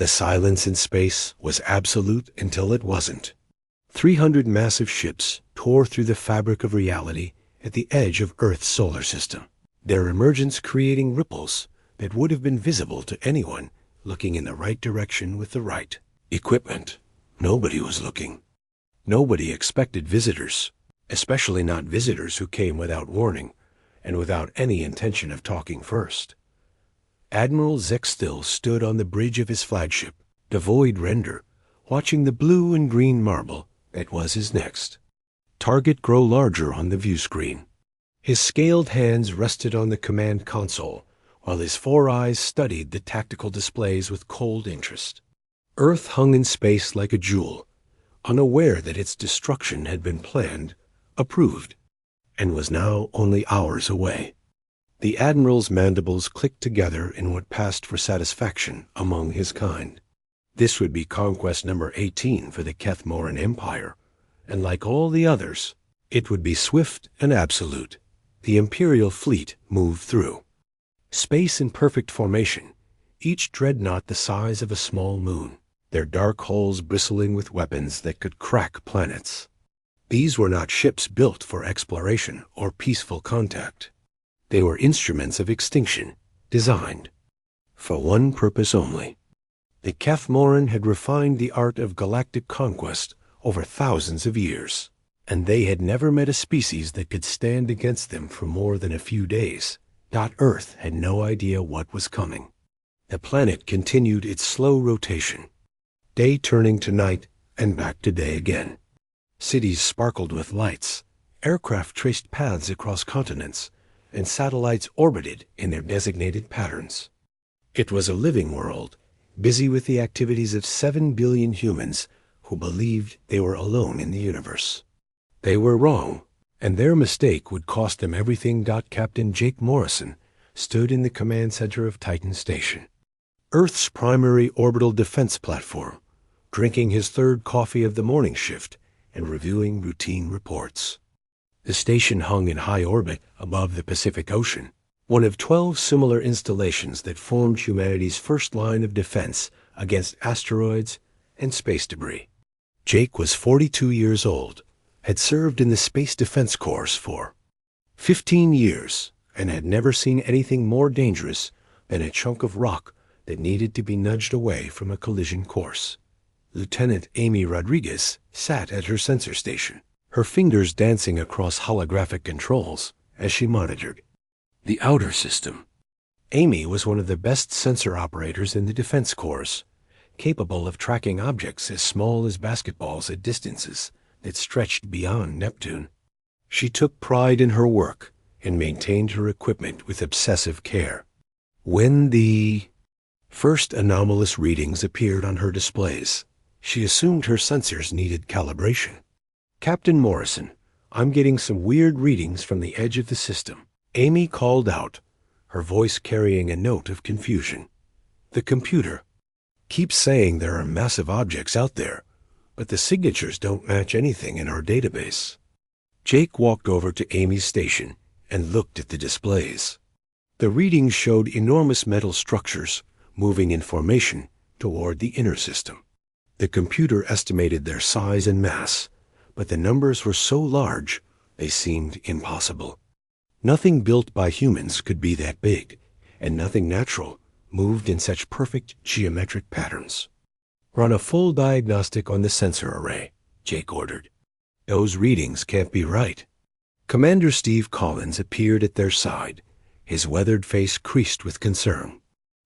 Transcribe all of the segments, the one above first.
The silence in space was absolute until it wasn't. 300 massive ships tore through the fabric of reality at the edge of Earth's solar system, their emergence creating ripples that would have been visible to anyone looking in the right direction with the right equipment. Nobody was looking. Nobody expected visitors, especially not visitors who came without warning and without any intention of talking first. Admiral Zextil stood on the bridge of his flagship, devoid render, watching the blue and green marble that was his next target grow larger on the view screen. His scaled hands rested on the command console, while his 4 eyes studied the tactical displays with cold interest. Earth hung in space like a jewel, unaware that its destruction had been planned, approved, and was now only hours away. The Admiral's mandibles clicked together in what passed for satisfaction among his kind. This would be conquest number 18 for the Kethmoran Empire, and like all the others, it would be swift and absolute. The Imperial fleet moved through. Space in perfect formation, each dreadnought the size of a small moon, their dark hulls bristling with weapons that could crack planets. These were not ships built for exploration or peaceful contact. They were instruments of extinction, designed for one purpose only. The Kethmoran had refined the art of galactic conquest over thousands of years, and they had never met a species that could stand against them for more than a few days. Earth had no idea what was coming. The planet continued its slow rotation, day turning to night and back to day again. Cities sparkled with lights, aircraft traced paths across continents, and satellites orbited in their designated patterns. It was a living world, busy with the activities of 7 billion humans who believed they were alone in the universe. They were wrong, and their mistake would cost them everything. Captain Jake Morrison stood in the command center of Titan Station, Earth's primary orbital defense platform, drinking his 3rd coffee of the morning shift and reviewing routine reports. The station hung in high orbit above the Pacific Ocean, one of 12 similar installations that formed humanity's first line of defense against asteroids and space debris. Jake was 42 years old, had served in the Space Defense Corps for 15 years, and had never seen anything more dangerous than a chunk of rock that needed to be nudged away from a collision course. Lieutenant Amy Rodriguez sat at her sensor station, her fingers dancing across holographic controls as she monitored the outer system. Amy was one of the best sensor operators in the Defense Corps, capable of tracking objects as small as basketballs at distances that stretched beyond Neptune. She took pride in her work and maintained her equipment with obsessive care. When the first anomalous readings appeared on her displays, she assumed her sensors needed calibration. "Captain Morrison, I'm getting some weird readings from the edge of the system," Amy called out, her voice carrying a note of confusion. "The computer keeps saying there are massive objects out there, but the signatures don't match anything in our database." Jake walked over to Amy's station and looked at the displays. The readings showed enormous metal structures moving in formation toward the inner system. The computer estimated their size and mass, but the numbers were so large they seemed impossible. Nothing built by humans could be that big, and nothing natural moved in such perfect geometric patterns. "Run a full diagnostic on the sensor array," Jake ordered. "Those readings can't be right." Commander Steve Collins appeared at their side, his weathered face creased with concern.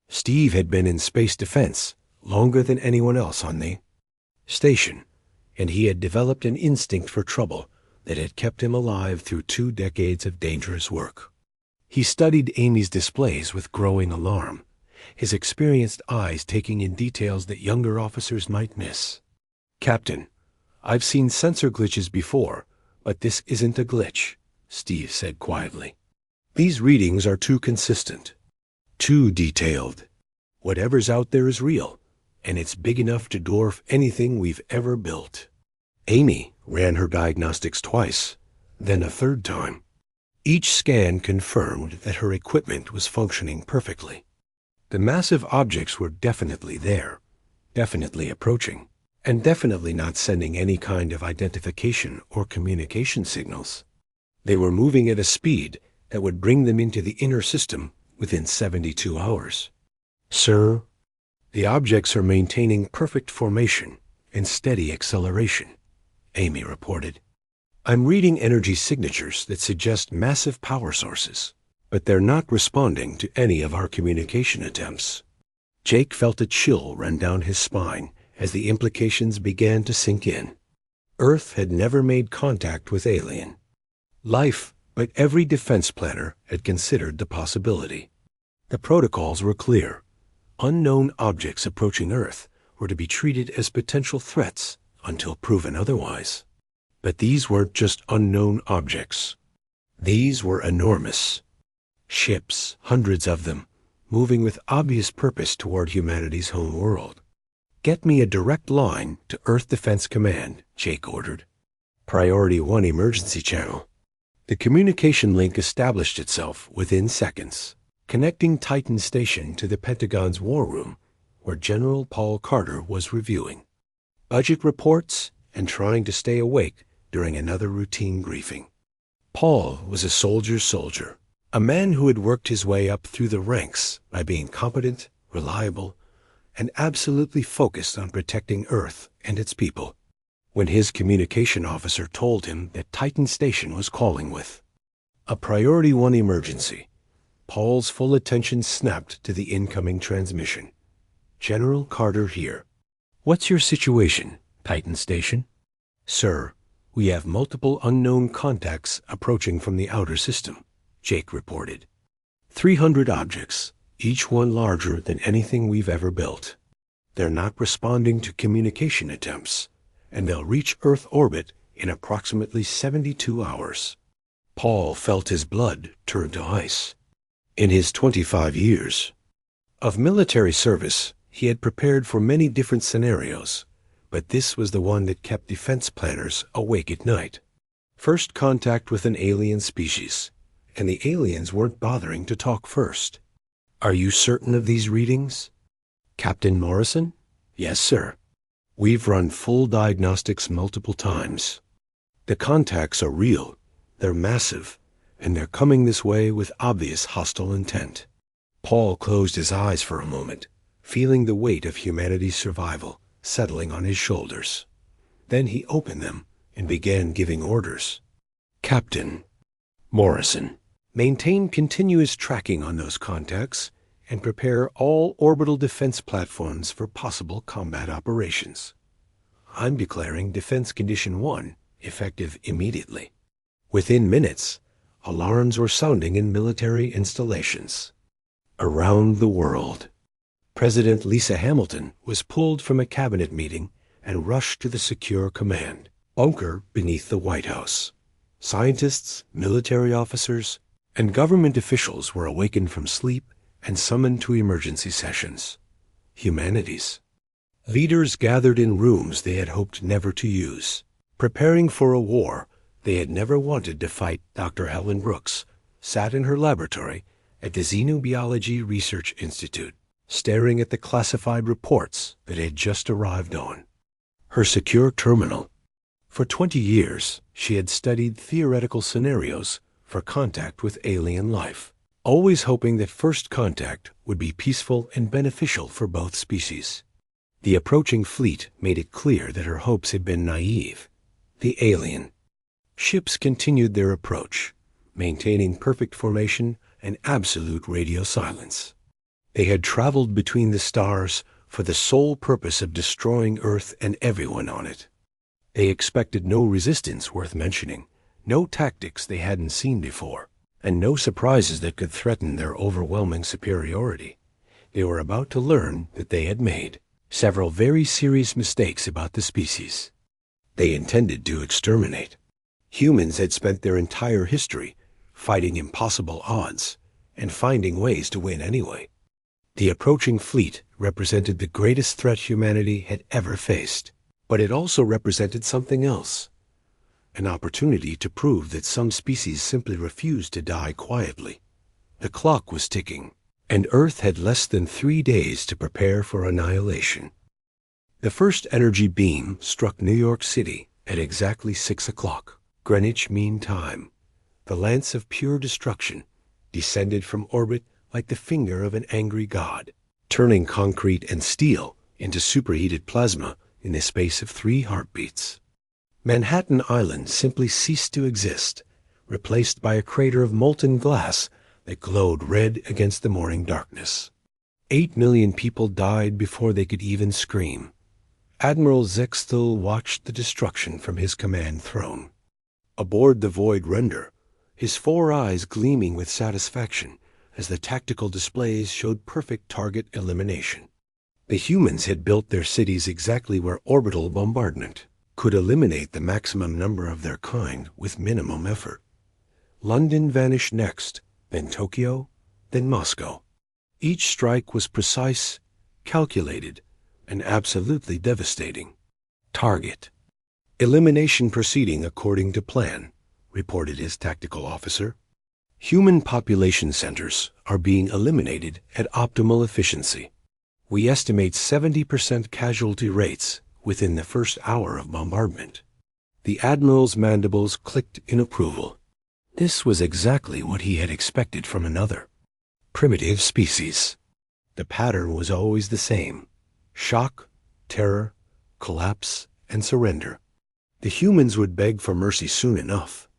Steve had been in space defense longer than anyone else on the station, and he had developed an instinct for trouble that had kept him alive through 2 decades of dangerous work. He studied Amy's displays with growing alarm, his experienced eyes taking in details that younger officers might miss. "Captain, I've seen sensor glitches before, but this isn't a glitch," Steve said quietly. "These readings are too consistent, too detailed. Whatever's out there is real, and it's big enough to dwarf anything we've ever built." Amy ran her diagnostics twice, then a 3rd time. Each scan confirmed that her equipment was functioning perfectly. The massive objects were definitely there, definitely approaching, and definitely not sending any kind of identification or communication signals. They were moving at a speed that would bring them into the inner system within 72 hours. Sir, the objects are maintaining perfect formation and steady acceleration, Amy reported. I'm reading energy signatures that suggest massive power sources, but they're not responding to any of our communication attempts. Jake felt a chill run down his spine as the implications began to sink in. Earth had never made contact with alien life, but every defense planner had considered the possibility. The protocols were clear. Unknown objects approaching Earth were to be treated as potential threats until proven otherwise. But these weren't just unknown objects. These were enormous. Ships, hundreds of them, moving with obvious purpose toward humanity's home world. Get me a direct line to Earth Defense Command, Jake ordered. Priority 1 emergency channel. The communication link established itself within seconds, connecting Titan Station to the Pentagon's war room, where General Paul Carter was reviewing budget reports and trying to stay awake during another routine briefing. Paul was a soldier's soldier, a man who had worked his way up through the ranks by being competent, reliable, and absolutely focused on protecting Earth and its people. When his communication officer told him that Titan Station was calling with a Priority 1 emergency, Paul's full attention snapped to the incoming transmission. General Carter here. What's your situation, Titan Station? Sir, we have multiple unknown contacts approaching from the outer system, Jake reported. 300 objects, each one larger than anything we've ever built. They're not responding to communication attempts, and they'll reach Earth orbit in approximately 72 hours. Paul felt his blood turn to ice. In his 25 years of military service, he had prepared for many different scenarios, but this was the one that kept defense planners awake at night. First contact with an alien species, and the aliens weren't bothering to talk first. Are you certain of these readings? Captain Morrison? Yes, sir. We've run full diagnostics multiple times. The contacts are real, they're massive, and they're coming this way with obvious hostile intent. Paul closed his eyes for a moment, feeling the weight of humanity's survival settling on his shoulders. Then he opened them and began giving orders. Captain Morrison, maintain continuous tracking on those contacts and prepare all orbital defense platforms for possible combat operations. I'm declaring Defense Condition 1 effective immediately. Within minutes, alarms were sounding in military installations. Around the world, President Lisa Hamilton was pulled from a cabinet meeting and rushed to the secure command bunker beneath the White House. Scientists, military officers, and government officials were awakened from sleep and summoned to emergency sessions. Humanities. Leaders gathered in rooms they had hoped never to use, preparing for a war they had never wanted to fight. Dr. Helen Brooks sat in her laboratory at the Xenobiology Research Institute, staring at the classified reports that had just arrived on her secure terminal. For 20 years, she had studied theoretical scenarios for contact with alien life, always hoping that first contact would be peaceful and beneficial for both species. The approaching fleet made it clear that her hopes had been naive. The alien ships continued their approach, maintaining perfect formation and absolute radio silence. They had traveled between the stars for the sole purpose of destroying Earth and everyone on it. They expected no resistance worth mentioning, no tactics they hadn't seen before, and no surprises that could threaten their overwhelming superiority. They were about to learn that they had made several very serious mistakes about the species they intended to exterminate. Humans had spent their entire history fighting impossible odds and finding ways to win anyway. The approaching fleet represented the greatest threat humanity had ever faced, but it also represented something else. An opportunity to prove that some species simply refused to die quietly. The clock was ticking, and Earth had less than 3 days to prepare for annihilation. The first energy beam struck New York City at exactly 6 o'clock, Greenwich Mean Time. The lance of pure destruction descended from orbit like the finger of an angry god, turning concrete and steel into superheated plasma in the space of 3 heartbeats. Manhattan Island simply ceased to exist, replaced by a crater of molten glass that glowed red against the morning darkness. 8 million people died before they could even scream. Admiral Zexthel watched the destruction from his command throne. Aboard the Void Render, his 4 eyes gleaming with satisfaction as the tactical displays showed perfect target elimination. The humans had built their cities exactly where orbital bombardment could eliminate the maximum number of their kind with minimum effort. London vanished next, then Tokyo, then Moscow. Each strike was precise, calculated, and absolutely devastating. Target. Elimination proceeding according to plan, reported his tactical officer. Human population centers are being eliminated at optimal efficiency. We estimate 70% casualty rates within the first hour of bombardment. The Admiral's mandibles clicked in approval. This was exactly what he had expected from another primitive species. The pattern was always the same: shock, terror, collapse, and surrender. The humans would beg for mercy soon enough,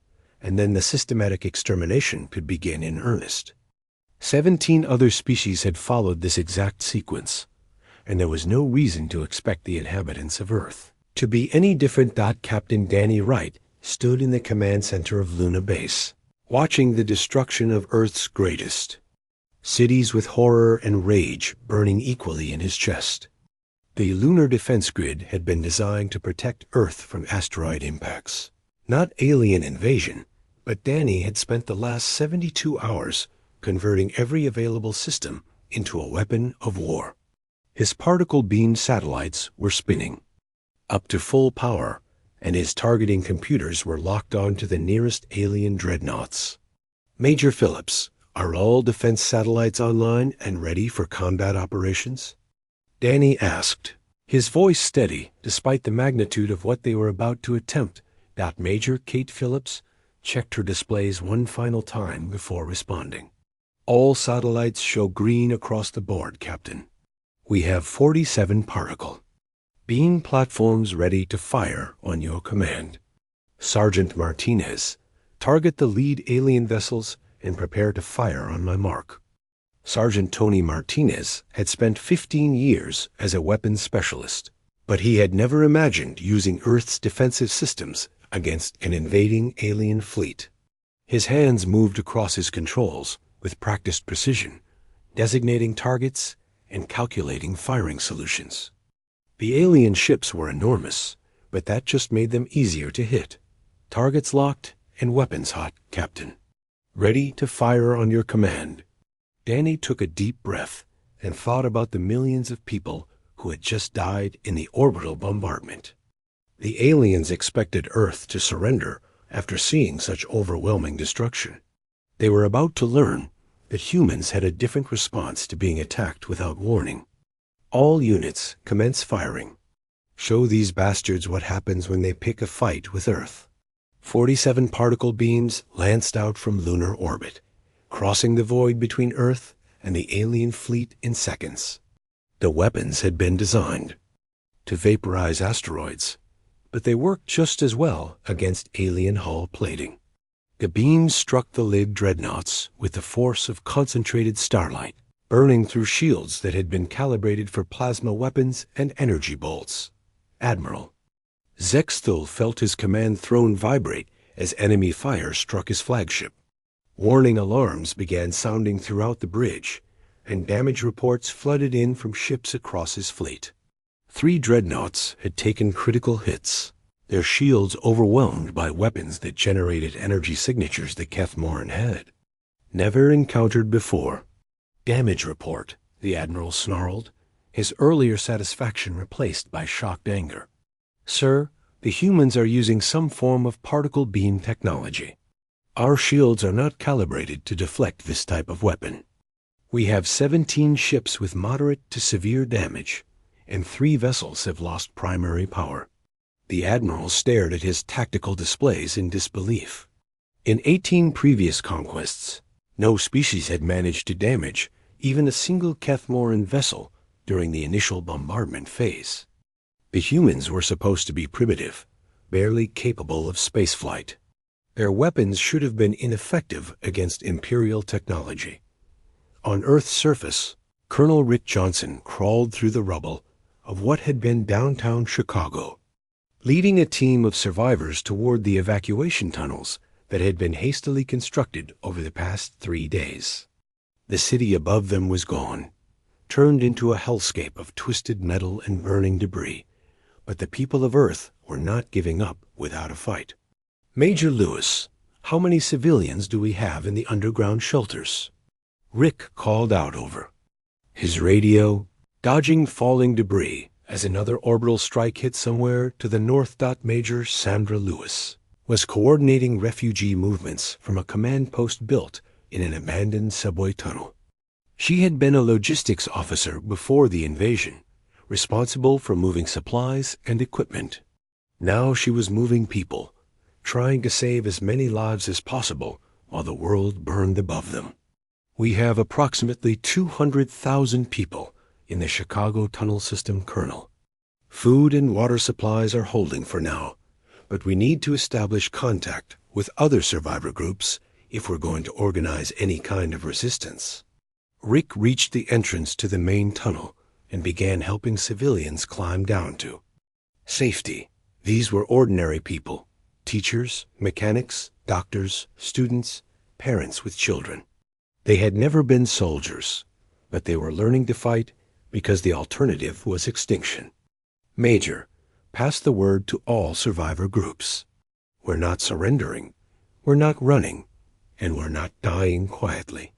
and then the systematic extermination could begin in earnest. 17 other species had followed this exact sequence, and there was no reason to expect the inhabitants of Earth to be any different. Captain Danny Wright stood in the command center of Luna Base, watching the destruction of Earth's greatest. Cities with horror and rage burning equally in his chest. The lunar defense grid had been designed to protect Earth from asteroid impacts, not alien invasion, but Danny had spent the last 72 hours converting every available system into a weapon of war. His particle beam satellites were spinning up to full power, and his targeting computers were locked on to the nearest alien dreadnoughts. Major Phillips, are all defense satellites online and ready for combat operations? Danny asked, his voice steady despite the magnitude of what they were about to attempt. Major Kate Phillips checked her displays one final time before responding. All satellites show green across the board, Captain. We have 47 particle beam platforms ready to fire on your command. Sergeant Martinez, target the lead alien vessels and prepare to fire on my mark. Sergeant Tony Martinez had spent 15 years as a weapons specialist, but he had never imagined using Earth's defensive systems against an invading alien fleet. His hands moved across his controls with practiced precision, designating targets and calculating firing solutions. The alien ships were enormous, but that just made them easier to hit. Targets locked and weapons hot, Captain. Ready to fire on your command. Danny took a deep breath and thought about the millions of people who had just died in the orbital bombardment. The aliens expected Earth to surrender after seeing such overwhelming destruction. They were about to learn that humans had a different response to being attacked without warning. All units commence firing. Show these bastards what happens when they pick a fight with Earth. 47 particle beams lanced out from lunar orbit, crossing the void between Earth and the alien fleet in seconds. The weapons had been designed to vaporize asteroids, but they worked just as well against alien hull plating. The beams struck the lid dreadnoughts with the force of concentrated starlight, burning through shields that had been calibrated for plasma weapons and energy bolts. Admiral Zexthel felt his command throne vibrate as enemy fire struck his flagship. Warning alarms began sounding throughout the bridge, and damage reports flooded in from ships across his fleet. 3 dreadnoughts had taken critical hits, their shields overwhelmed by weapons that generated energy signatures that Kethmoran had never encountered before. Damage report, the Admiral snarled, his earlier satisfaction replaced by shocked anger. Sir, the humans are using some form of particle beam technology. Our shields are not calibrated to deflect this type of weapon. We have 17 ships with moderate to severe damage, and 3 vessels have lost primary power. The admiral stared at his tactical displays in disbelief. In 18 previous conquests, no species had managed to damage even a single Kethmoran vessel during the initial bombardment phase. The humans were supposed to be primitive, barely capable of spaceflight. Their weapons should have been ineffective against Imperial technology. On Earth's surface, Colonel Rick Johnson crawled through the rubble of what had been downtown Chicago, leading a team of survivors toward the evacuation tunnels that had been hastily constructed over the past 3 days. The city above them was gone, turned into a hellscape of twisted metal and burning debris, but the people of Earth were not giving up without a fight. "Major Lewis, how many civilians do we have in the underground shelters?" Rick called out over his radio, dodging falling debris as another orbital strike hit somewhere to the north. Major Sandra Lewis was coordinating refugee movements from a command post built in an abandoned subway tunnel. She had been a logistics officer before the invasion, responsible for moving supplies and equipment. Now she was moving people, trying to save as many lives as possible while the world burned above them. "We have approximately 200,000 people in the Chicago tunnel system, Colonel. Food and water supplies are holding for now, but we need to establish contact with other survivor groups if we're going to organize any kind of resistance." Rick reached the entrance to the main tunnel and began helping civilians climb down to safety. These were ordinary people, teachers, mechanics, doctors, students, parents with children. They had never been soldiers, but they were learning to fight because the alternative was extinction. "Major, pass the word to all survivor groups. We're not surrendering, we're not running, and we're not dying quietly.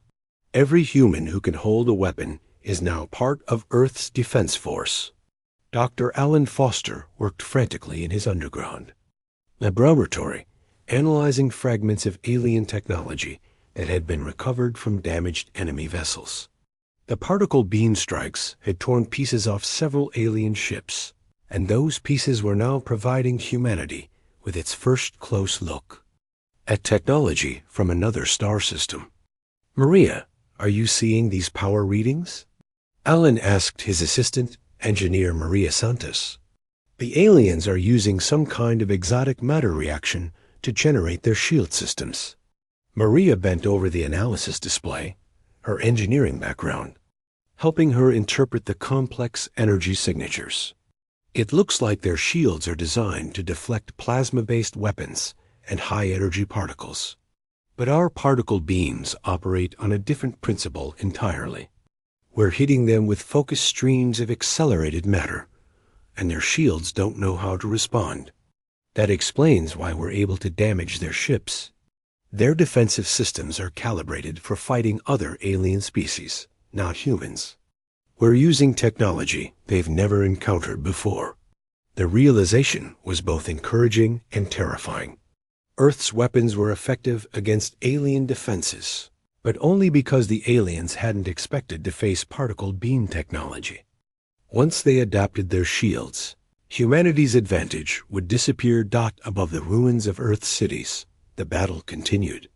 Every human who can hold a weapon is now part of Earth's defense force." Dr. Alan Foster worked frantically in his underground laboratory, analyzing fragments of alien technology that had been recovered from damaged enemy vessels. The particle beam strikes had torn pieces off several alien ships, and those pieces were now providing humanity with its first close look at technology from another star system. "Maria, are you seeing these power readings?" Alan asked his assistant, engineer Maria Santos. "The aliens are using some kind of exotic matter reaction to generate their shield systems." Maria bent over the analysis display, her engineering background helping her interpret the complex energy signatures. "It looks like their shields are designed to deflect plasma-based weapons and high-energy particles. But our particle beams operate on a different principle entirely. We're hitting them with focused streams of accelerated matter, and their shields don't know how to respond. That explains why we're able to damage their ships. Their defensive systems are calibrated for fighting other alien species, not humans. We're using technology they've never encountered before." The realization was both encouraging and terrifying. Earth's weapons were effective against alien defenses, but only because the aliens hadn't expected to face particle beam technology. Once they adapted their shields, humanity's advantage would disappear. Above the ruins of Earth's cities, the battle continued.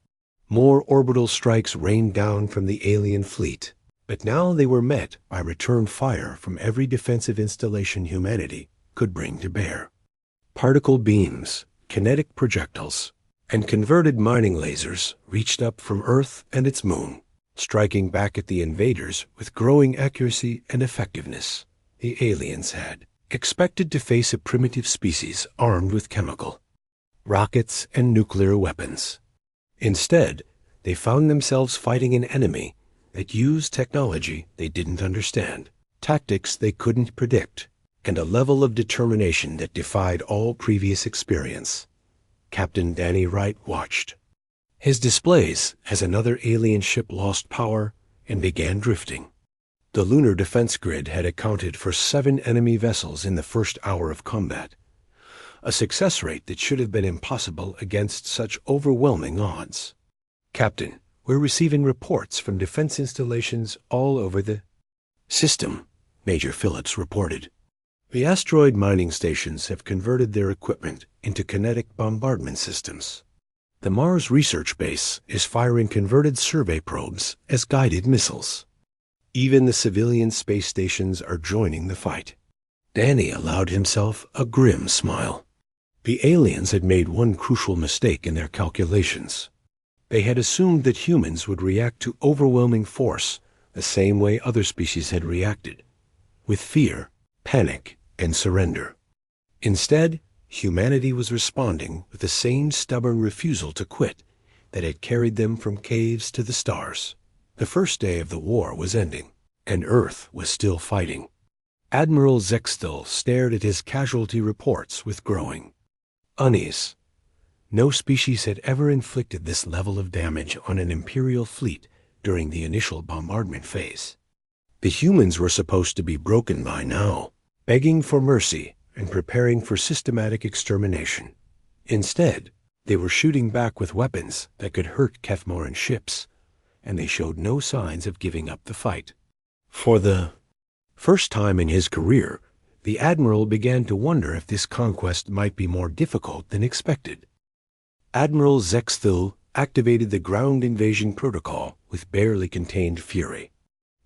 More orbital strikes rained down from the alien fleet, but now they were met by return fire from every defensive installation humanity could bring to bear. Particle beams, kinetic projectiles, and converted mining lasers reached up from Earth and its moon, striking back at the invaders with growing accuracy and effectiveness. The aliens had expected to face a primitive species armed with chemical, rockets, and nuclear weapons. Instead, they found themselves fighting an enemy that used technology they didn't understand, tactics they couldn't predict, and a level of determination that defied all previous experience. Captain Danny Wright watched his displays as another alien ship lost power and began drifting. The lunar defense grid had accounted for 7 enemy vessels in the first hour of combat, a success rate that should have been impossible against such overwhelming odds. "Captain, we're receiving reports from defense installations all over the system," Major Phillips reported. The asteroid mining stations have converted their equipment into kinetic bombardment systems. The Mars Research Base is firing converted survey probes as guided missiles. Even the civilian space stations are joining the fight. Danny allowed himself a grim smile. The aliens had made one crucial mistake in their calculations. They had assumed that humans would react to overwhelming force the same way other species had reacted, with fear, panic, and surrender. Instead, humanity was responding with the same stubborn refusal to quit that had carried them from caves to the stars. The first day of the war was ending, and Earth was still fighting. Admiral Zexthel stared at his casualty reports with growing unease. No species had ever inflicted this level of damage on an Imperial fleet during the initial bombardment phase. The humans were supposed to be broken by now, begging for mercy and preparing for systematic extermination. Instead, they were shooting back with weapons that could hurt Kefmoran ships, and they showed no signs of giving up the fight. For the first time in his career, the Admiral began to wonder if this conquest might be more difficult than expected. Admiral Zexthel activated the ground invasion protocol with barely contained fury.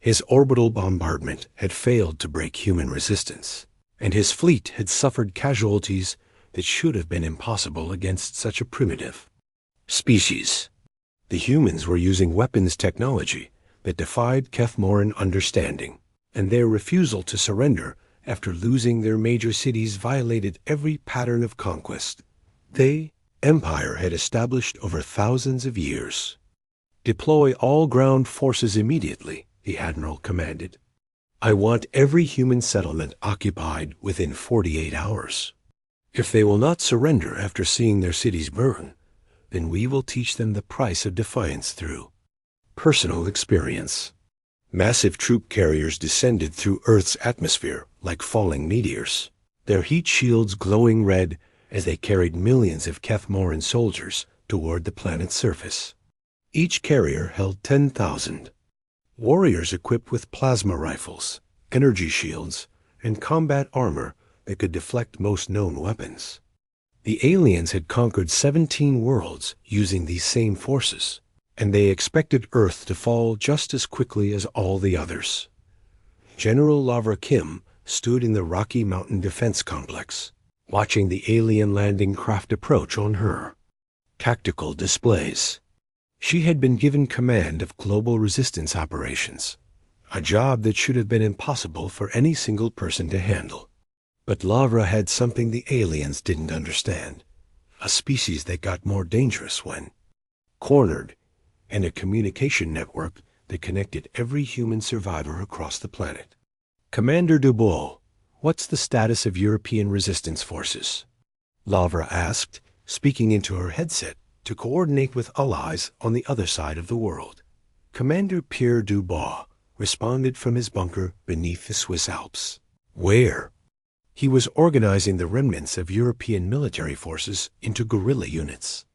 His orbital bombardment had failed to break human resistance, and his fleet had suffered casualties that should have been impossible against such a primitive species. The humans were using weapons technology that defied Kefmoran understanding, and their refusal to surrender after losing their major cities violated every pattern of conquest the Empire had established over thousands of years. Deploy all ground forces immediately, the Admiral commanded. I want every human settlement occupied within 48 hours. If they will not surrender after seeing their cities burn, then we will teach them the price of defiance through personal experience. Massive troop carriers descended through Earth's atmosphere like falling meteors, their heat shields glowing red as they carried millions of Kefmoran soldiers toward the planet's surface. Each carrier held 10,000 warriors equipped with plasma rifles, energy shields, and combat armor that could deflect most known weapons. The aliens had conquered 17 worlds using these same forces, and they expected Earth to fall just as quickly as all the others. General Lavra Kim stood in the Rocky Mountain Defense Complex, watching the alien landing craft approach on her tactical displays. She had been given command of global resistance operations, a job that should have been impossible for any single person to handle. But Lavra had something the aliens didn't understand, a species that got more dangerous when cornered, and a communication network that connected every human survivor across the planet. Commander Dubois, what's the status of European resistance forces? Lavra asked, speaking into her headset to coordinate with allies on the other side of the world. Commander Pierre Dubois responded from his bunker beneath the Swiss Alps. Where? He was organizing the remnants of European military forces into guerrilla units.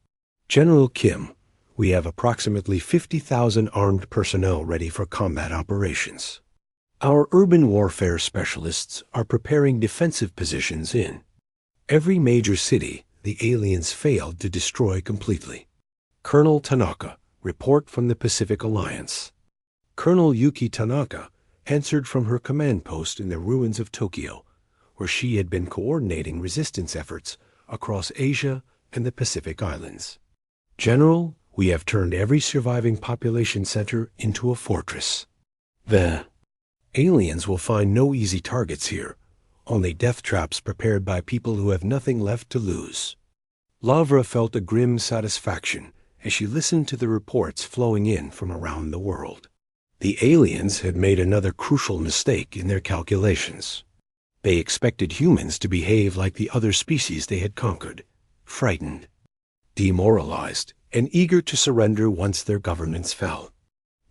General Kim, we have approximately 50,000 armed personnel ready for combat operations. Our urban warfare specialists are preparing defensive positions in every major city the aliens failed to destroy completely. Colonel Tanaka, report from the Pacific Alliance. Colonel Yuki Tanaka answered from her command post in the ruins of Tokyo, where she had been coordinating resistance efforts across Asia and the Pacific Islands. General, we have turned every surviving population center into a fortress. The aliens will find no easy targets here, only death traps prepared by people who have nothing left to lose. Lavra felt a grim satisfaction as she listened to the reports flowing in from around the world. The aliens had made another crucial mistake in their calculations. They expected humans to behave like the other species they had conquered, frightened, demoralized, and eager to surrender once their governments fell.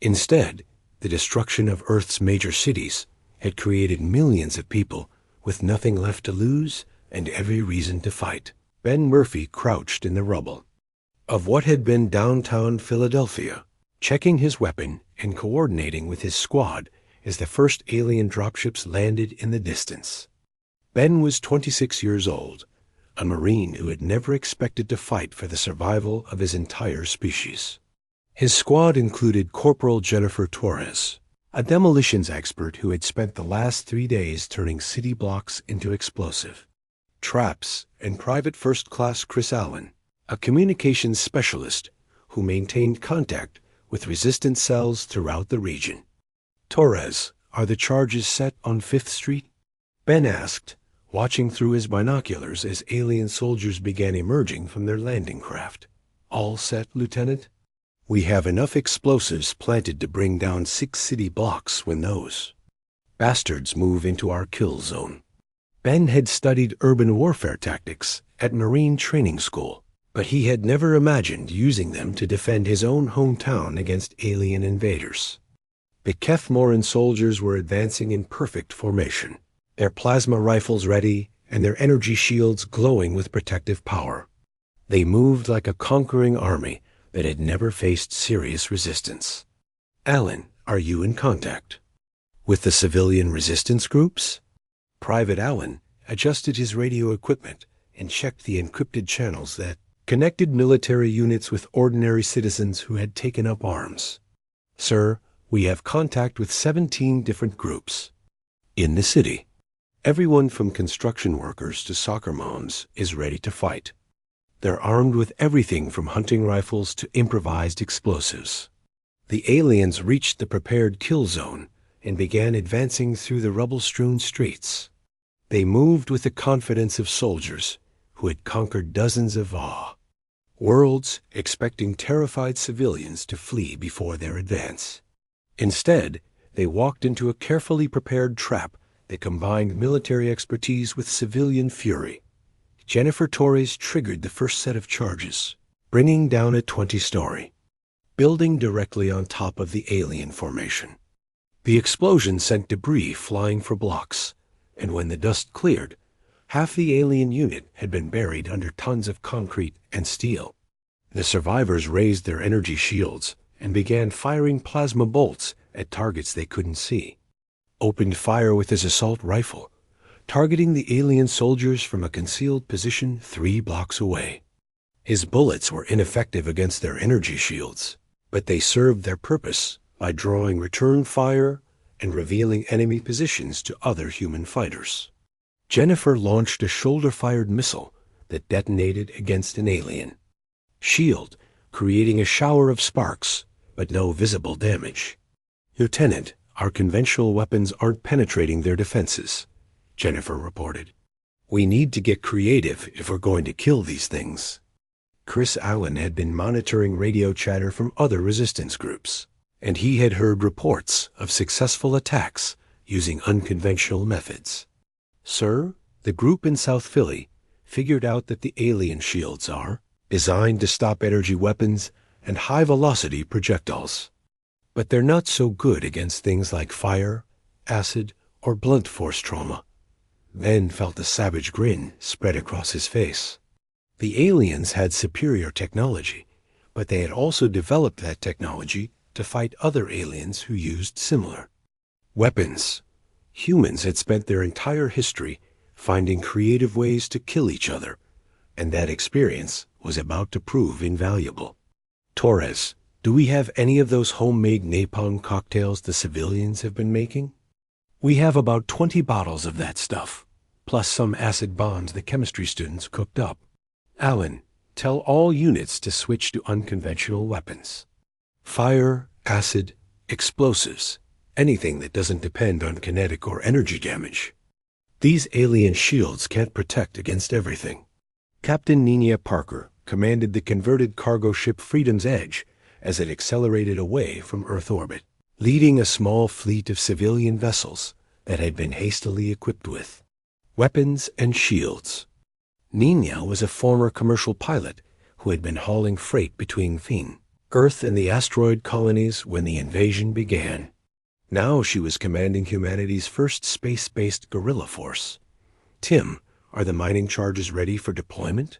Instead, the destruction of Earth's major cities had created millions of people with nothing left to lose and every reason to fight. Ben Murphy crouched in the rubble of what had been downtown Philadelphia, checking his weapon and coordinating with his squad as the first alien dropships landed in the distance. Ben was 26 years old, a Marine who had never expected to fight for the survival of his entire species. His squad included Corporal Jennifer Torres, a demolitions expert who had spent the last 3 days turning city blocks into explosive traps, and Private First Class Chris Allen, a communications specialist who maintained contact with resistance cells throughout the region. Torres, are the charges set on 5th Street? Ben asked, watching through his binoculars as alien soldiers began emerging from their landing craft. All set, Lieutenant? We have enough explosives planted to bring down 6 city blocks when those bastards move into our kill zone. Ben had studied urban warfare tactics at Marine Training School, but he had never imagined using them to defend his own hometown against alien invaders. The Kethmoran soldiers were advancing in perfect formation, their plasma rifles ready and their energy shields glowing with protective power. They moved like a conquering army that had never faced serious resistance. Allen, are you in contact with the civilian resistance groups? Private Allen adjusted his radio equipment and checked the encrypted channels that connected military units with ordinary citizens who had taken up arms. Sir, we have contact with 17 different groups in the city. Everyone from construction workers to soccer moms is ready to fight. They're armed with everything from hunting rifles to improvised explosives. The aliens reached the prepared kill zone and began advancing through the rubble-strewn streets. They moved with the confidence of soldiers who had conquered dozens of worlds, expecting terrified civilians to flee before their advance. Instead, they walked into a carefully prepared trap that combined military expertise with civilian fury. Jennifer Torres triggered the first set of charges, bringing down a 20-story building directly on top of the alien formation. The explosion sent debris flying for blocks, and when the dust cleared, half the alien unit had been buried under tons of concrete and steel. The survivors raised their energy shields and began firing plasma bolts at targets they couldn't see. Opened fire with his assault rifle, targeting the alien soldiers from a concealed position 3 blocks away. His bullets were ineffective against their energy shields, but they served their purpose by drawing return fire and revealing enemy positions to other human fighters. Jennifer launched a shoulder-fired missile that detonated against an alien shield, creating a shower of sparks, but no visible damage. Lieutenant, our conventional weapons aren't penetrating their defenses, Jennifer reported. We need to get creative if we're going to kill these things. Chris Allen had been monitoring radio chatter from other resistance groups, and he had heard reports of successful attacks using unconventional methods. Sir, the group in South Philly figured out that the alien shields are designed to stop energy weapons and high-velocity projectiles. But they're not so good against things like fire, acid, or blunt force trauma. Ben felt a savage grin spread across his face. The aliens had superior technology, but they had also developed that technology to fight other aliens who used similar weapons. Humans had spent their entire history finding creative ways to kill each other, and that experience was about to prove invaluable. Torres, do we have any of those homemade napalm cocktails the civilians have been making? We have about 20 bottles of that stuff, plus some acid bombs the chemistry students cooked up. Allen, tell all units to switch to unconventional weapons. Fire, acid, explosives, anything that doesn't depend on kinetic or energy damage. These alien shields can't protect against everything. Captain Nina Parker commanded the converted cargo ship Freedom's Edge as it accelerated away from Earth orbit, leading a small fleet of civilian vessels that had been hastily equipped with weapons and shields. Nina was a former commercial pilot who had been hauling freight between Feen, Earth, and the asteroid colonies when the invasion began. Now she was commanding humanity's first space-based guerrilla force. Tim, are the mining charges ready for deployment?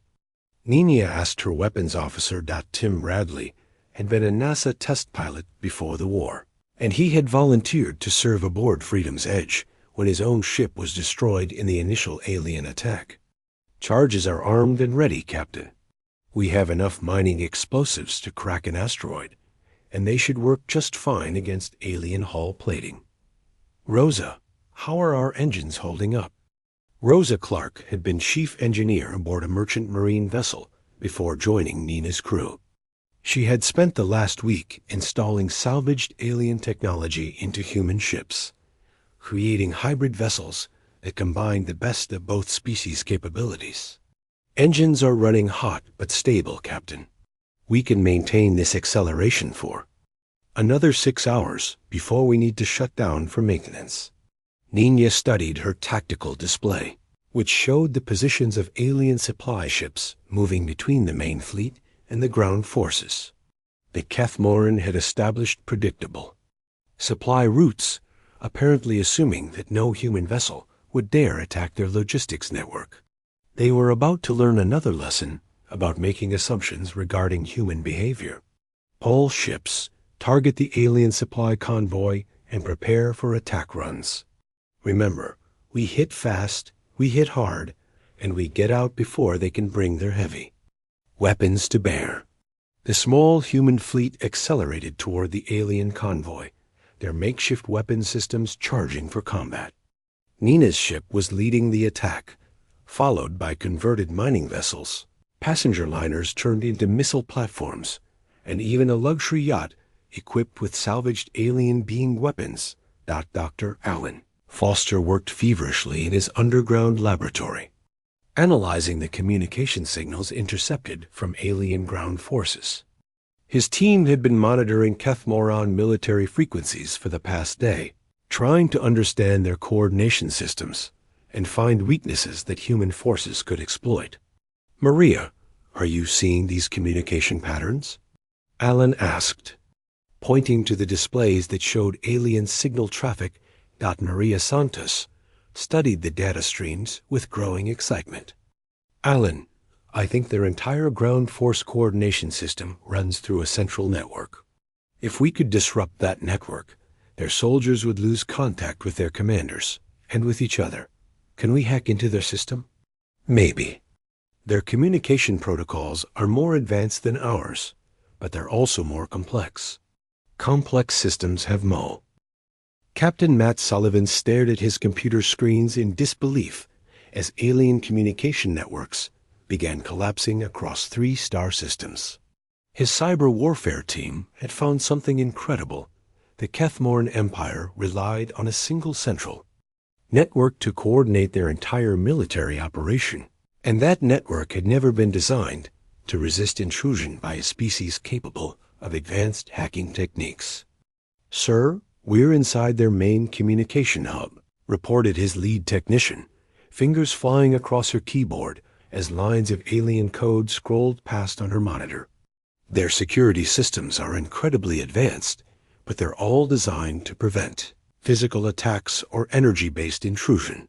Nina asked her weapons officer. Tim Radley had been a NASA test pilot before the war, and he had volunteered to serve aboard Freedom's Edge when his own ship was destroyed in the initial alien attack. Charges are armed and ready, Captain. We have enough mining explosives to crack an asteroid, and they should work just fine against alien hull plating. Rosa, how are our engines holding up? Rosa Clark had been chief engineer aboard a merchant marine vessel before joining Nina's crew. She had spent the last week installing salvaged alien technology into human ships, creating hybrid vessels that combined the best of both species' capabilities. Engines are running hot but stable, Captain. We can maintain this acceleration for another 6 hours before we need to shut down for maintenance. Nina studied her tactical display, which showed the positions of alien supply ships moving between the main fleet and the ground forces. The Kethmoran had established predictable supply routes, apparently assuming that no human vessel would dare attack their logistics network. They were about to learn another lesson about making assumptions regarding human behavior. All ships target the alien supply convoy and prepare for attack runs. Remember, we hit fast, we hit hard, and we get out before they can bring their heavy weapons to bear. The small human fleet accelerated toward the alien convoy, their makeshift weapon systems charging for combat. Nina's ship was leading the attack, followed by converted mining vessels. Passenger liners turned into missile platforms, and even a luxury yacht equipped with salvaged alien being weapons. Dr. Allen Foster worked feverishly in his underground laboratory, analyzing the communication signals intercepted from alien ground forces. His team had been monitoring Kethmoran military frequencies for the past day, trying to understand their coordination systems and find weaknesses that human forces could exploit. Maria, are you seeing these communication patterns? Alan asked, pointing to the displays that showed alien signal traffic. Maria Santos studied the data streams with growing excitement. Alan, I think their entire ground force coordination system runs through a central network. If we could disrupt that network, their soldiers would lose contact with their commanders and with each other. Can we hack into their system? Maybe. Their communication protocols are more advanced than ours, but they're also more complex. Complex systems have Mo. Captain Matt Sullivan stared at his computer screens in disbelief as alien communication networks began collapsing across 3 star systems. His cyber warfare team had found something incredible. The Kethmoran Empire relied on a single central network to coordinate their entire military operation, and that network had never been designed to resist intrusion by a species capable of advanced hacking techniques. Sir, we're inside their main communication hub, reported his lead technician, fingers flying across her keyboard as lines of alien code scrolled past on her monitor. Their security systems are incredibly advanced, but they're all designed to prevent physical attacks or energy-based intrusion.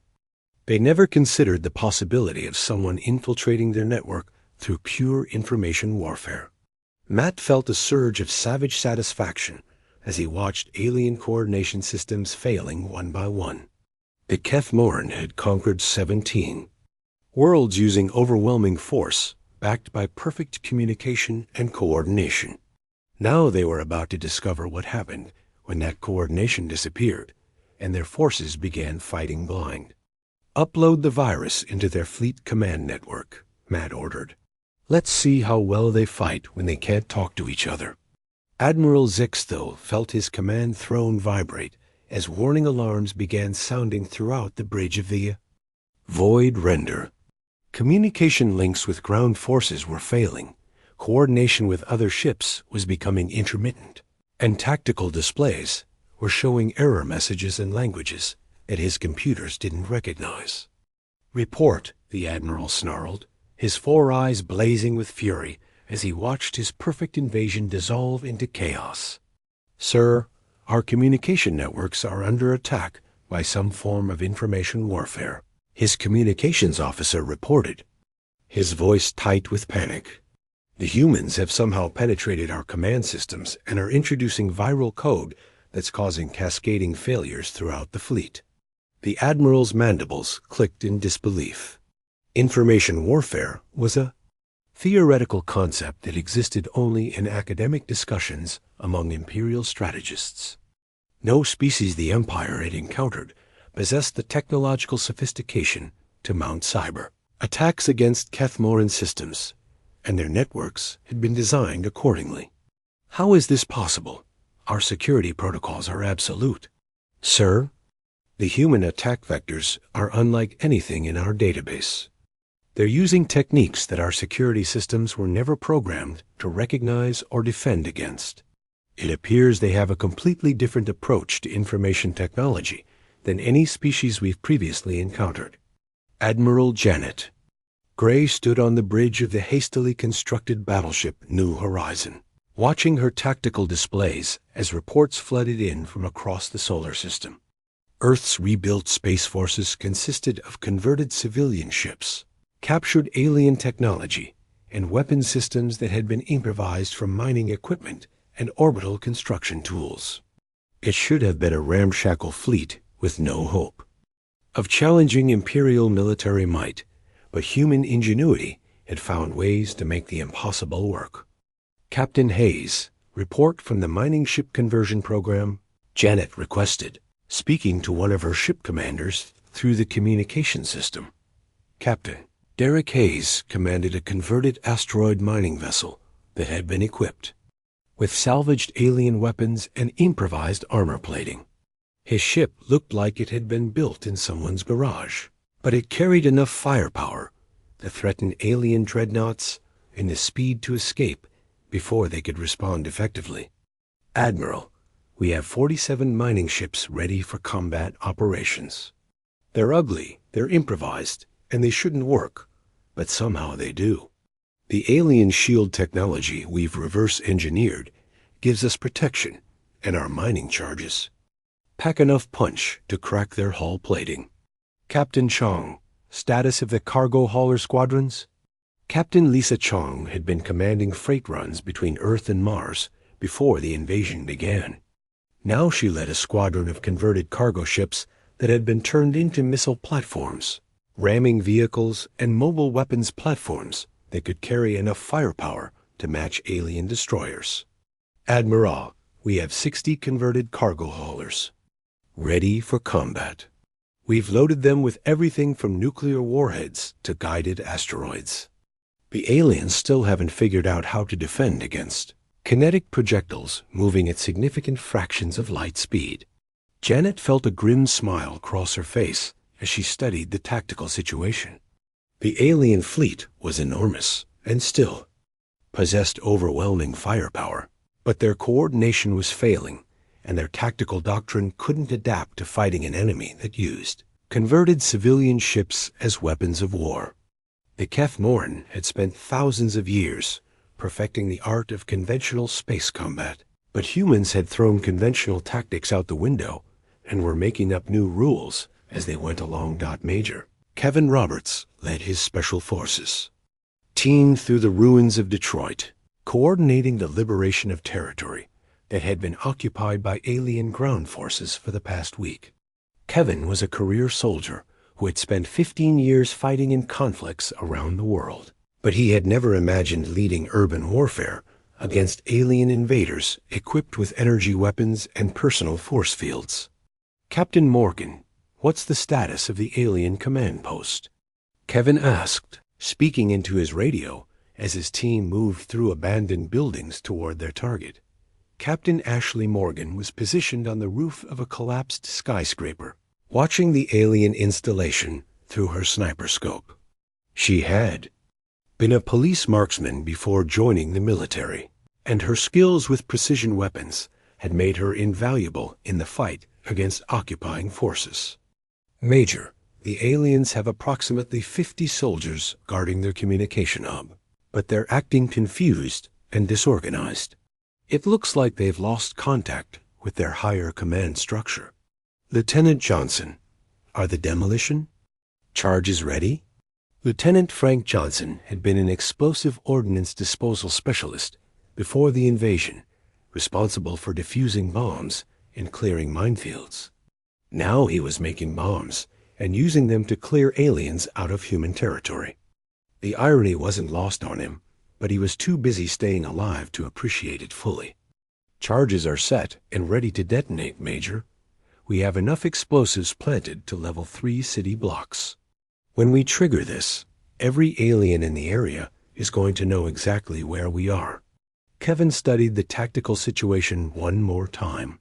They never considered the possibility of someone infiltrating their network through pure information warfare. Matt felt a surge of savage satisfaction as he watched alien coordination systems failing one by one. The Kethmoran had conquered 17 worlds using overwhelming force, backed by perfect communication and coordination. Now they were about to discover what happened when that coordination disappeared, and their forces began fighting blind. Upload the virus into their fleet command network, Matt ordered. Let's see how well they fight when they can't talk to each other. Admiral Zixthil felt his command throne vibrate as warning alarms began sounding throughout the bridge of the Void Render. Communication links with ground forces were failing, coordination with other ships was becoming intermittent, and tactical displays were showing error messages in languages that his computers didn't recognize. Report, the Admiral snarled, his 4 eyes blazing with fury as he watched his perfect invasion dissolve into chaos. Sir, our communication networks are under attack by some form of information warfare, his communications officer reported, his voice tight with panic. The humans have somehow penetrated our command systems and are introducing viral code that's causing cascading failures throughout the fleet. The Admiral's mandibles clicked in disbelief. Information warfare was a theoretical concept that existed only in academic discussions among Imperial strategists. No species the Empire had encountered possessed the technological sophistication to mount cyber attacks against Kethmoran systems, and their networks had been designed accordingly. How is this possible? Our security protocols are absolute. Sir, the human attack vectors are unlike anything in our database. They're using techniques that our security systems were never programmed to recognize or defend against. It appears they have a completely different approach to information technology than any species we've previously encountered. Admiral Janet. Gray stood on the bridge of the hastily constructed battleship New Horizon, watching her tactical displays as reports flooded in from across the solar system. Earth's rebuilt space forces consisted of converted civilian ships, captured alien technology, and weapon systems that had been improvised from mining equipment and orbital construction tools. It should have been a ramshackle fleet with no hope of challenging Imperial military might, but human ingenuity had found ways to make the impossible work. Captain Hayes, report from the mining ship conversion program, Janet requested, speaking to one of her ship commanders through the communication system. Captain Derek Hayes commanded a converted asteroid mining vessel that had been equipped with salvaged alien weapons and improvised armor plating. His ship looked like it had been built in someone's garage, but it carried enough firepower to threaten alien dreadnoughts and the speed to escape before they could respond effectively. Admiral, we have 47 mining ships ready for combat operations. They're ugly, they're improvised, and they shouldn't work, but somehow they do. The alien shield technology we've reverse-engineered gives us protection and our mining charges pack enough punch to crack their hull plating. Captain Chong, status of the cargo hauler squadrons? Captain Lisa Chong had been commanding freight runs between Earth and Mars before the invasion began. Now she led a squadron of converted cargo ships that had been turned into missile platforms, ramming vehicles and mobile weapons platforms that could carry enough firepower to match alien destroyers. Admiral, we have 60 converted cargo haulers, ready for combat. We've loaded them with everything from nuclear warheads to guided asteroids. The aliens still haven't figured out how to defend against kinetic projectiles moving at significant fractions of light speed. Janet felt a grim smile cross her face as she studied the tactical situation. The alien fleet was enormous and still possessed overwhelming firepower, but their coordination was failing, and their tactical doctrine couldn't adapt to fighting an enemy that used converted civilian ships as weapons of war. The Kethmoran had spent thousands of years perfecting the art of conventional space combat, but humans had thrown conventional tactics out the window and were making up new rules as they went along. Major Kevin Roberts led his special forces, teamed through the ruins of Detroit, coordinating the liberation of territory that had been occupied by alien ground forces for the past week. Kevin was a career soldier who had spent 15 years fighting in conflicts around the world, but he had never imagined leading urban warfare against alien invaders equipped with energy weapons and personal force fields. Captain Morgan, what's the status of the alien command post? Kevin asked, speaking into his radio as his team moved through abandoned buildings toward their target. Captain Ashley Morgan was positioned on the roof of a collapsed skyscraper, watching the alien installation through her sniper scope. She had been a police marksman before joining the military, and her skills with precision weapons had made her invaluable in the fight against occupying forces. Major, the aliens have approximately 50 soldiers guarding their communication hub, but they're acting confused and disorganized. It looks like they've lost contact with their higher command structure. Lieutenant Johnson, are the demolition charges ready? Lieutenant Frank Johnson had been an explosive ordnance disposal specialist before the invasion, responsible for defusing bombs and clearing minefields. Now he was making bombs and using them to clear aliens out of human territory. The irony wasn't lost on him, but he was too busy staying alive to appreciate it fully. Charges are set and ready to detonate, Major. We have enough explosives planted to level 3 city blocks. When we trigger this, every alien in the area is going to know exactly where we are. Kevin studied the tactical situation one more time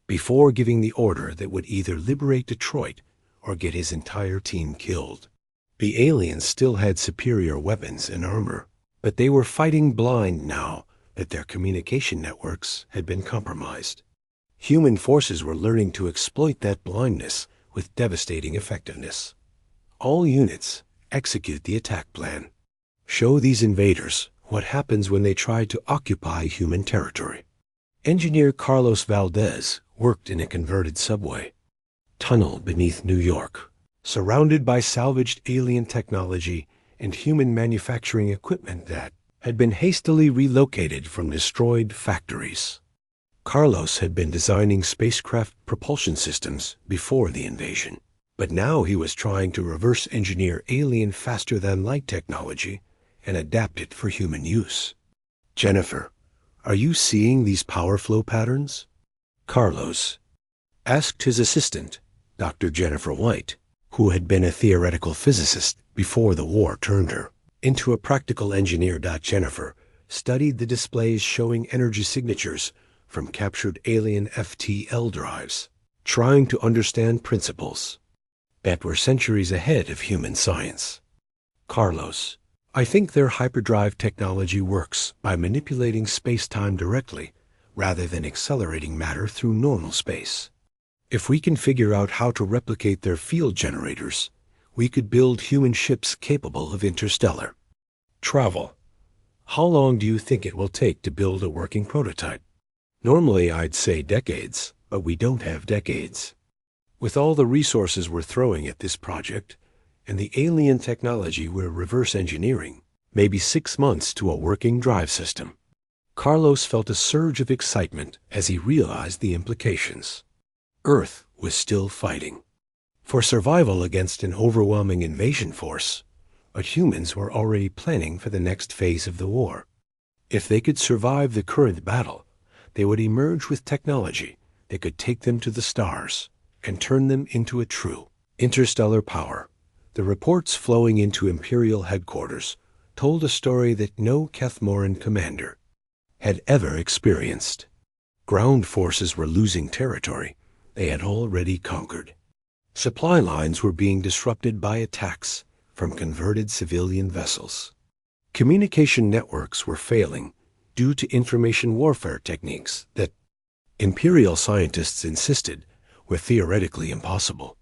before giving the order that would either liberate Detroit or get his entire team killed. The aliens still had superior weapons and armor, but they were fighting blind now that their communication networks had been compromised. Human forces were learning to exploit that blindness with devastating effectiveness. All units, execute the attack plan. Show these invaders what happens when they try to occupy human territory. Engineer Carlos Valdez worked in a converted subway tunnel beneath New York, surrounded by salvaged alien technology and human manufacturing equipment that had been hastily relocated from destroyed factories. Carlos had been designing spacecraft propulsion systems before the invasion, but now he was trying to reverse engineer alien faster-than-light technology and adapt it for human use. Jennifer, are you seeing these power flow patterns? Carlos asked his assistant, Dr. Jennifer White, who had been a theoretical physicist before the war turned her into a practical engineer. Jennifer studied the displays showing energy signatures from captured alien FTL drives, trying to understand principles that were centuries ahead of human science. Carlos, I think their hyperdrive technology works by manipulating space-time directly rather than accelerating matter through normal space. If we can figure out how to replicate their field generators, we could build human ships capable of interstellar travel. How long do you think it will take to build a working prototype? Normally I'd say decades, but we don't have decades. With all the resources we're throwing at this project, and the alien technology we're reverse engineering, maybe 6 months to a working drive system. Carlos felt a surge of excitement as he realized the implications. Earth was still fighting for survival against an overwhelming invasion force, but humans were already planning for the next phase of the war. If they could survive the current battle, they would emerge with technology that could take them to the stars and turn them into a true interstellar power. The reports flowing into Imperial headquarters told a story that no Kethmoran commander had ever experienced. Ground forces were losing territory they had already conquered. Supply lines were being disrupted by attacks from converted civilian vessels. Communication networks were failing due to information warfare techniques that Imperial scientists insisted were theoretically impossible.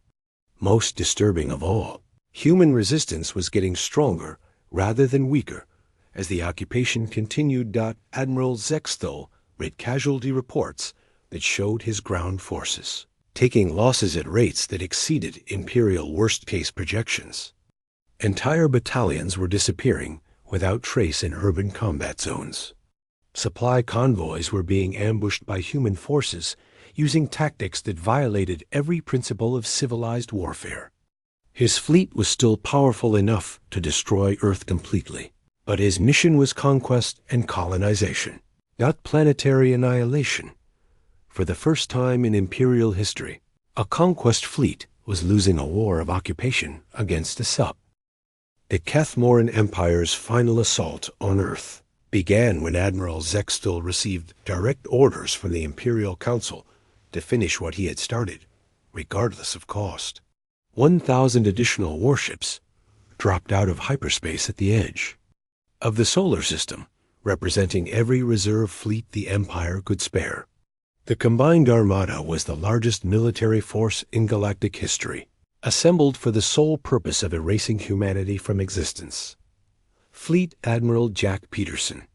Most disturbing of all, human resistance was getting stronger rather than weaker as the occupation continued. Admiral Zexthal read casualty reports that showed his ground forces taking losses at rates that exceeded Imperial worst-case projections. Entire battalions were disappearing without trace in urban combat zones. Supply convoys were being ambushed by human forces using tactics that violated every principle of civilized warfare. His fleet was still powerful enough to destroy Earth completely, but his mission was conquest and colonization, not planetary annihilation. For the first time in Imperial history, a conquest fleet was losing a war of occupation against a sub. The Kethmoran Empire's final assault on Earth began when Admiral Zexthal received direct orders from the Imperial Council to finish what he had started, regardless of cost. 1,000 additional warships dropped out of hyperspace at the edge of the solar system, representing every reserve fleet the Empire could spare. The combined armada was the largest military force in galactic history, assembled for the sole purpose of erasing humanity from existence. Fleet Admiral Jack Peterson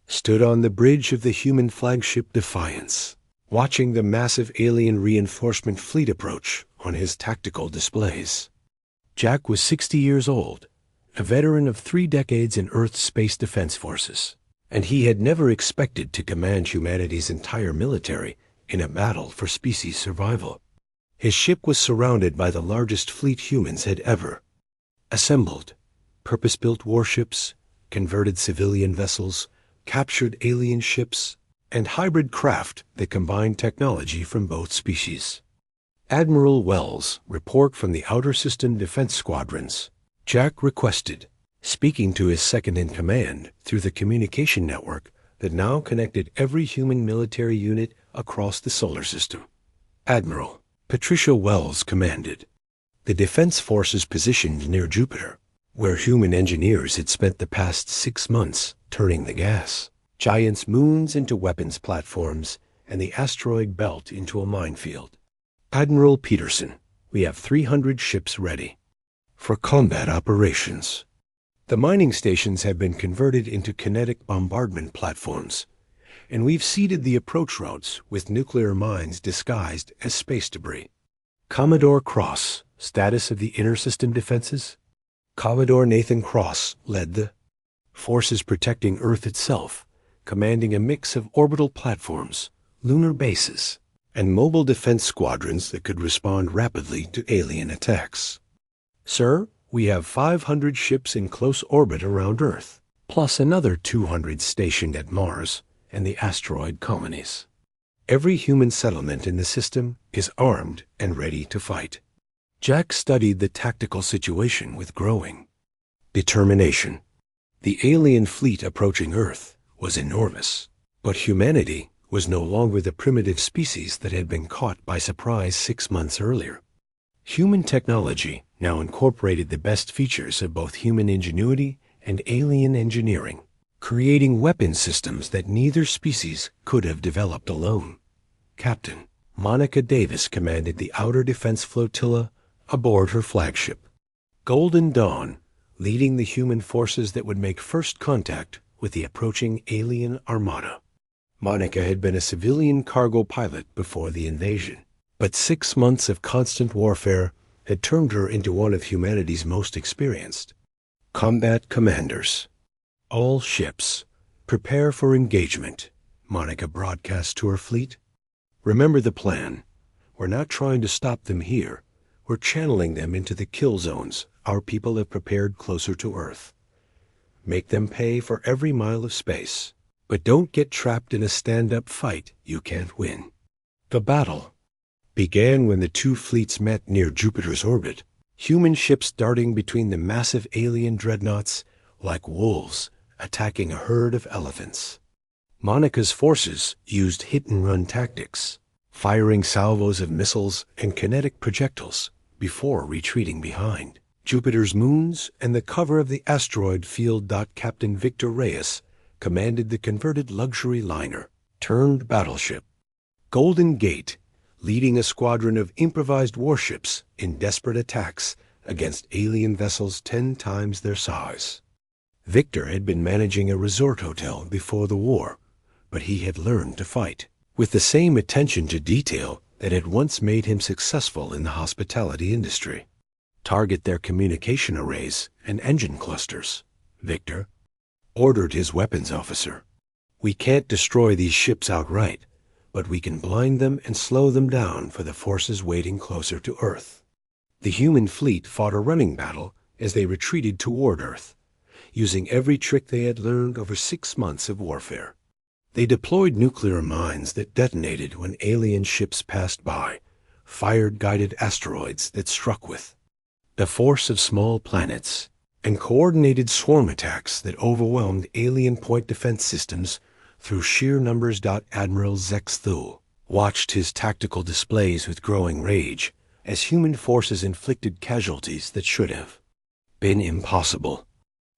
stood on the bridge of the human flagship Defiance, watching the massive alien reinforcement fleet approach on his tactical displays. Jack was 60 years old, a veteran of 3 decades in Earth's space defense forces, and he had never expected to command humanity's entire military in a battle for species survival. His ship was surrounded by the largest fleet humans had ever assembled. Purpose-built warships, converted civilian vessels, captured alien ships, and hybrid craft that combined technology from both species. Admiral Wells, report from the Outer System Defense Squadrons. Jack requested, speaking to his second-in-command through the communication network that now connected every human military unit across the solar system. Admiral Patricia Wells commanded. The defense forces positioned near Jupiter, where human engineers had spent the past 6 months turning the gas giants' moons into weapons platforms and the asteroid belt into a minefield. Admiral Peterson, we have 300 ships ready for combat operations. The mining stations have been converted into kinetic bombardment platforms, and we've seeded the approach routes with nuclear mines disguised as space debris. Commodore Cross, status of the inner system defenses? Commodore Nathan Cross led the forces protecting Earth itself, commanding a mix of orbital platforms, lunar bases, and mobile defense squadrons that could respond rapidly to alien attacks. Sir, we have 500 ships in close orbit around Earth, plus another 200 stationed at Mars and the asteroid colonies. Every human settlement in the system is armed and ready to fight. Jack studied the tactical situation with growing determination. The alien fleet approaching Earth was enormous, but humanity was no longer the primitive species that had been caught by surprise 6 months earlier. Human technology now incorporated the best features of both human ingenuity and alien engineering, creating weapon systems that neither species could have developed alone. Captain Monica Davis commanded the Outer Defense Flotilla aboard her flagship, Golden Dawn, leading the human forces that would make first contact with the approaching alien armada. Monica had been a civilian cargo pilot before the invasion, but 6 months of constant warfare had turned her into one of humanity's most experienced combat commanders. All ships, prepare for engagement, Monica broadcast to her fleet. Remember the plan. We're not trying to stop them here. We're channeling them into the kill zones our people have prepared closer to Earth. Make them pay for every mile of space, but don't get trapped in a stand-up fight you can't win. The battle began when the two fleets met near Jupiter's orbit, human ships darting between the massive alien dreadnoughts like wolves attacking a herd of elephants. Monica's forces used hit-and-run tactics, firing salvos of missiles and kinetic projectiles before retreating behind Jupiter's moons and the cover of the asteroid field. Captain Victor Reyes commanded the converted luxury liner turned battleship Golden Gate, leading a squadron of improvised warships in desperate attacks against alien vessels 10 times their size. Victor had been managing a resort hotel before the war, but he had learned to fight with the same attention to detail that had once made him successful in the hospitality industry. Target their communication arrays and engine clusters, Victor ordered his weapons officer. We can't destroy these ships outright, but we can blind them and slow them down for the forces waiting closer to Earth. The human fleet fought a running battle as they retreated toward Earth, using every trick they had learned over 6 months of warfare. They deployed nuclear mines that detonated when alien ships passed by, fired guided asteroids that struck with the force of small planets, and coordinated swarm attacks that overwhelmed alien point defense systems through sheer numbers. Admiral Zex Thule watched his tactical displays with growing rage as human forces inflicted casualties that should have been impossible.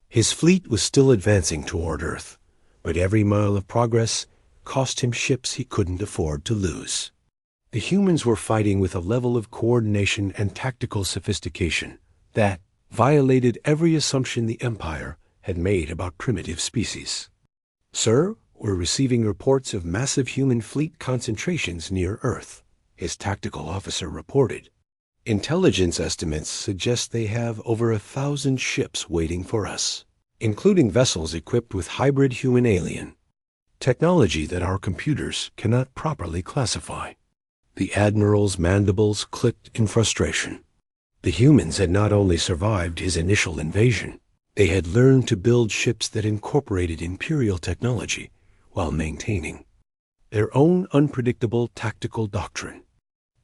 His fleet was still advancing toward Earth, but every mile of progress cost him ships he couldn't afford to lose. The humans were fighting with a level of coordination and tactical sophistication that violated every assumption the Empire had made about primitive species. Sir, we're receiving reports of massive human fleet concentrations near Earth, his tactical officer reported. Intelligence estimates suggest they have over 1,000 ships waiting for us, including vessels equipped with hybrid human-alien technology that our computers cannot properly classify. The Admiral's mandibles clicked in frustration. The humans had not only survived his initial invasion, they had learned to build ships that incorporated Imperial technology while maintaining their own unpredictable tactical doctrine.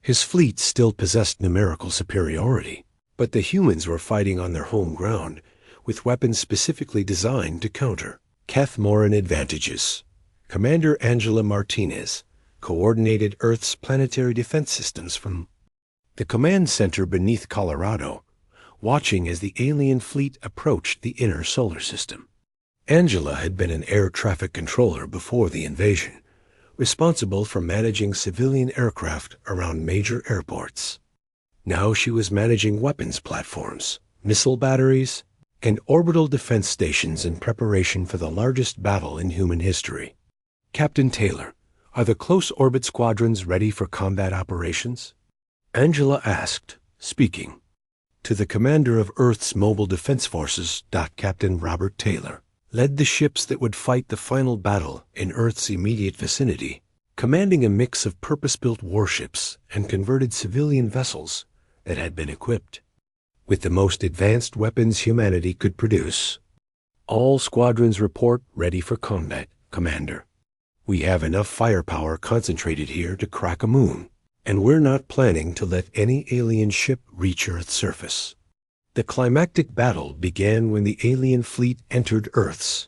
His fleet still possessed numerical superiority, but the humans were fighting on their home ground with weapons specifically designed to counter Keth-Moran advantages. Commander Angela Martinez coordinated Earth's planetary defense systems from the command center beneath Colorado, watching as the alien fleet approached the inner solar system. Angela had been an air traffic controller before the invasion, responsible for managing civilian aircraft around major airports. Now she was managing weapons platforms, missile batteries, and orbital defense stations in preparation for the largest battle in human history. Captain Taylor, are the close orbit squadrons ready for combat operations? Angela asked, speaking to the commander of Earth's Mobile Defense Forces. Captain Robert Taylor led the ships that would fight the final battle in Earth's immediate vicinity, commanding a mix of purpose-built warships and converted civilian vessels that had been equipped with the most advanced weapons humanity could produce. All squadrons report ready for combat, Commander. We have enough firepower concentrated here to crack a moon, and we're not planning to let any alien ship reach Earth's surface. The climactic battle began when the alien fleet entered Earth's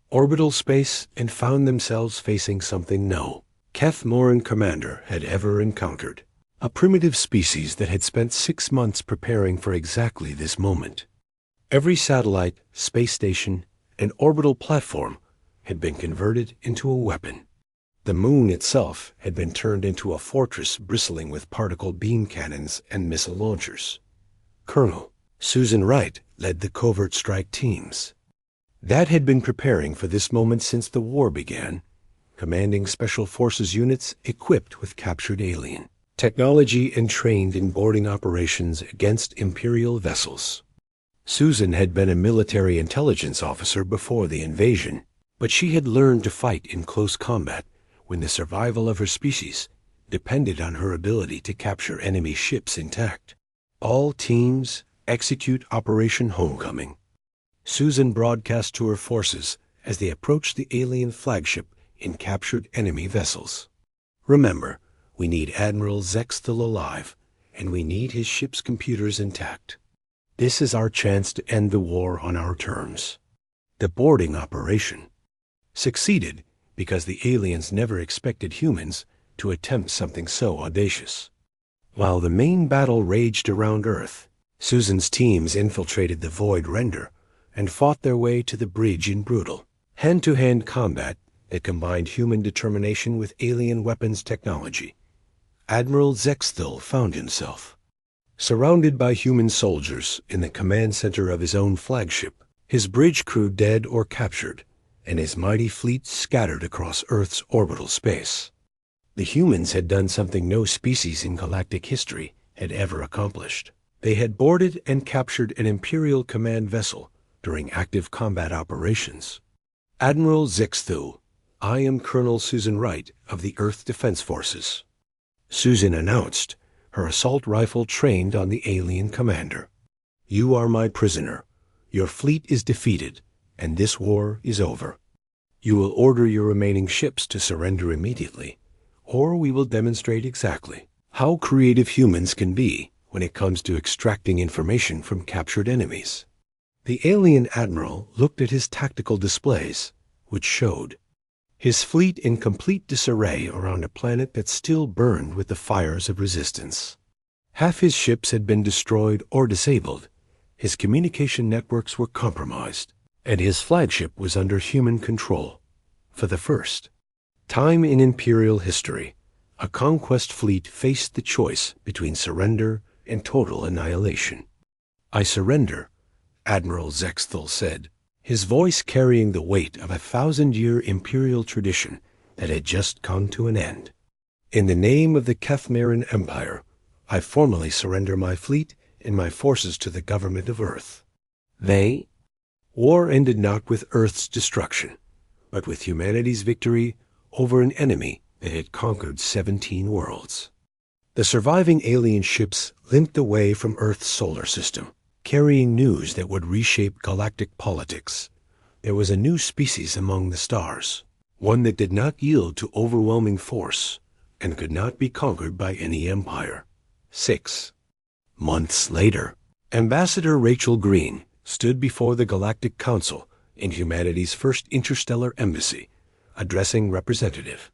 orbital space and found themselves facing something no Keth-Moran commander had ever encountered. A primitive species that had spent 6 months preparing for exactly this moment. Every satellite, space station, and orbital platform had been converted into a weapon. The moon itself had been turned into a fortress bristling with particle beam cannons and missile launchers. Colonel Susan Wright led the covert strike teams that had been preparing for this moment since the war began, commanding special forces units equipped with captured alien technology and trained in boarding operations against Imperial vessels. Susan had been a military intelligence officer before the invasion, but she had learned to fight in close combat when the survival of her species depended on her ability to capture enemy ships intact. All teams execute Operation Homecoming. Susan broadcast to her forces as they approached the alien flagship in captured enemy vessels. Remember, we need Admiral Zexthel alive, and we need his ship's computers intact. This is our chance to end the war on our terms. The boarding operation succeeded because the aliens never expected humans to attempt something so audacious. While the main battle raged around Earth, Susan's teams infiltrated the Void Render and fought their way to the bridge in brutal, hand-to-hand combat that combined human determination with alien weapons technology. Admiral Zexthel found himself surrounded by human soldiers in the command center of his own flagship, his bridge crew dead or captured, and his mighty fleet scattered across Earth's orbital space. The humans had done something no species in galactic history had ever accomplished. They had boarded and captured an Imperial command vessel during active combat operations. Admiral Zexthel, I am Colonel Susan Wright of the Earth Defense Forces. Susan announced, her assault rifle trained on the alien commander. You are my prisoner. Your fleet is defeated, and this war is over. You will order your remaining ships to surrender immediately, or we will demonstrate exactly how creative humans can be when it comes to extracting information from captured enemies. The alien admiral looked at his tactical displays, which showed his fleet in complete disarray around a planet that still burned with the fires of resistance. Half his ships had been destroyed or disabled, his communication networks were compromised, and his flagship was under human control. For the first time in Imperial history, a conquest fleet faced the choice between surrender and total annihilation. I surrender, Admiral Zexthel said, his voice carrying the weight of a 1,000-year Imperial tradition that had just come to an end. In the name of the Keth-Moran Empire, I formally surrender my fleet and my forces to the government of Earth. War ended not with Earth's destruction, but with humanity's victory over an enemy that had conquered 17 worlds. The surviving alien ships limped away from Earth's solar system, carrying news that would reshape galactic politics. There was a new species among the stars, one that did not yield to overwhelming force and could not be conquered by any empire. 6 months later, Ambassador Rachel Green stood before the Galactic Council in humanity's first interstellar embassy, addressing Representative